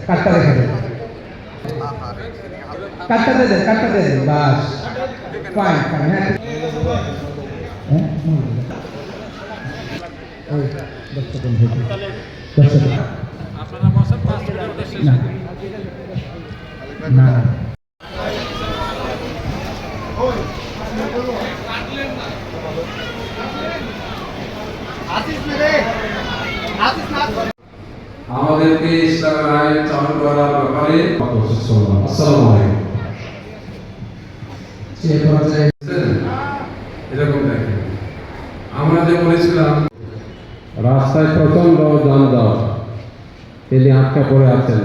কাটটা রেখে দেন, কাটটা দিয়ে দেন, কাটটা দিয়ে দেন, বাস ফাইন ফাইন। হ্যাঁ না আমাদেরকে ইসলামের আইন চালু করার ব্যাপারে আসসালামু আলাইকুম। এরকম দেখেন, আমরা যে বলেছিলাম রাস্তায় প্রচন্ড যানজট, তিনি আটকা পড়ে আছেন,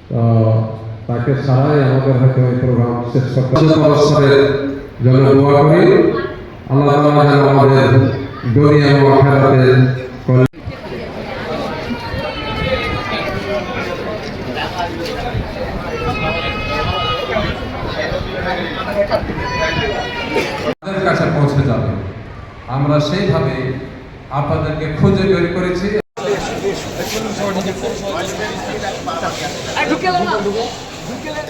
তো তাকে ছাড়াই আমাদের হয়তো এই প্রোগ্রাম শেষ করতে অবসরের জন্য দোয়া করি। আল্লাহ তাআলা যেন আমাদের দুনিয়া এবং আখিরাতের কাছে পৌঁছে যাবে। আমরা সেইভাবে আপনাদেরকে খুঁজে বের করেছি।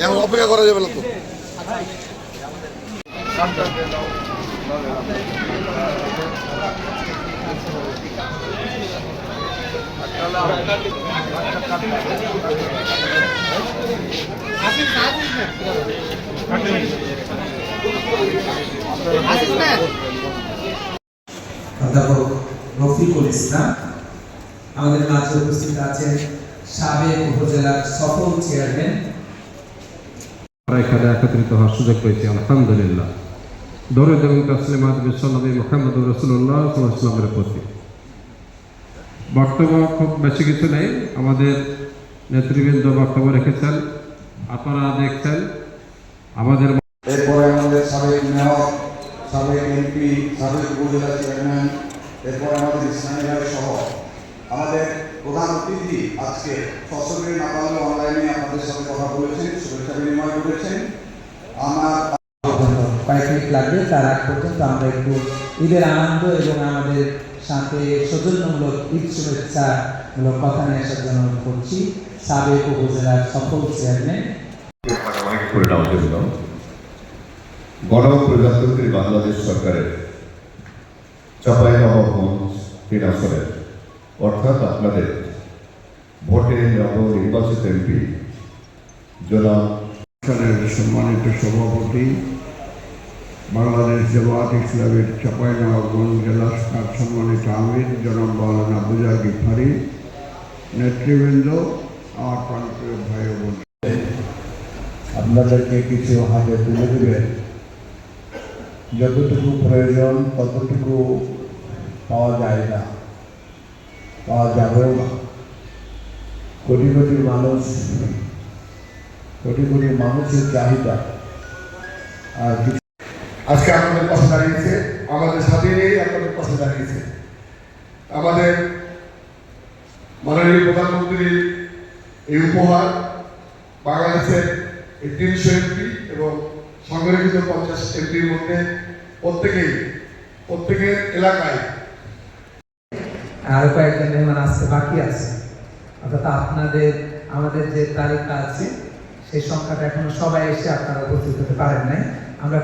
এখন অপেক্ষা করা যাবে না তো। অধ্যাপক রফিকুল ইসলাম আমাদের মাঝে উপস্থিত আছেন, সাবেক উপজেলার সফল চেয়ারম্যান। এখানে একত্রিত হওয়ার সুযোগ পেয়েছি, আলহামদুলিল্লাহ। দরুদ এবং তাসলিমাত বিশ্বনবী মুহাম্মদ রাসূলুল্লাহ সাল্লাল্লাহু আলাইহি ওয়াসাল্লামের প্রতি। বক্তব্য খুব বেশি কিছু নেই, আমাদের নেতৃবৃন্দ বক্তব্য রেখেছেন, আপনারা দেখছেন। আমাদের এরপরে আমাদের সাবেক মেয়র, সাবেক এমপি, সাবেক উপজেলা চেয়ারম্যান, এরপরে আমাদের ইসলামী সহ আমাদের প্রধান অতিথি আজকে সশরীরে না পারলে অনলাইনে আপনাদের সাথে কথা বলেছেন, শুভেচ্ছা বিনিময় করেছেন। আমার কয়েক মিনিট লাগবে, তার আগ পর্যন্ত আমরা একটু ঈদের আনন্দ এবং আমাদের সাথে সৌজন্যমূলক ঈদ শুভেচ্ছামূলক কথা নিয়ে আসার জন্য অনুরোধ করছি সাবেক উপজেলার সফল চেয়ারম্যান। গণপ্রজাতন্ত্রী বাংলাদেশ সরকারের চাঁপাইনবাবগঞ্জ 3 আসনের অর্থাৎ আপনাদের ভোটে নবনির্বাচিত এমপি জনাব সম্মানিত সভাপতি, বাংলাদেশ জামাত ইসলামের চাঁপাইনবাবগঞ্জ জেলা শাখার সম্মানিত আমির জনাব মাওলানা আবুজা গিফারি, নেতৃবৃন্দ, আমার প্রান্তীয় ভাই বোন, আপনাদেরকে কিছু হাতে তুলে দেবেন। যতটুকু প্রয়োজন ততটুকু পাওয়া যায় না, পাওয়া যাবেও না। কোটি কোটি মানুষ, কোটি কোটি মানুষের চাহিদা। আর আজকে আপনাদের পাশে দাঁড়িয়েছে, আমাদের সাথে নিয়েই আপনাদের পাশে দাঁড়িয়েছে। আমাদের মাননীয় প্রধানমন্ত্রীর এই উপহার বাংলাদেশের এই 300 এমপি এবং সংরক্ষিত 50 এমপির মধ্যে প্রত্যেকের এলাকায় আরো কয়েকজন মেহমান আসতে বাকি আছে, অর্থাৎ আপনাদের আমাদের যে তালিকা আছে সেই সংখ্যাটা এখনো সবাই এসে আপনারা উপস্থিত হতে পারেন নাই। আমরা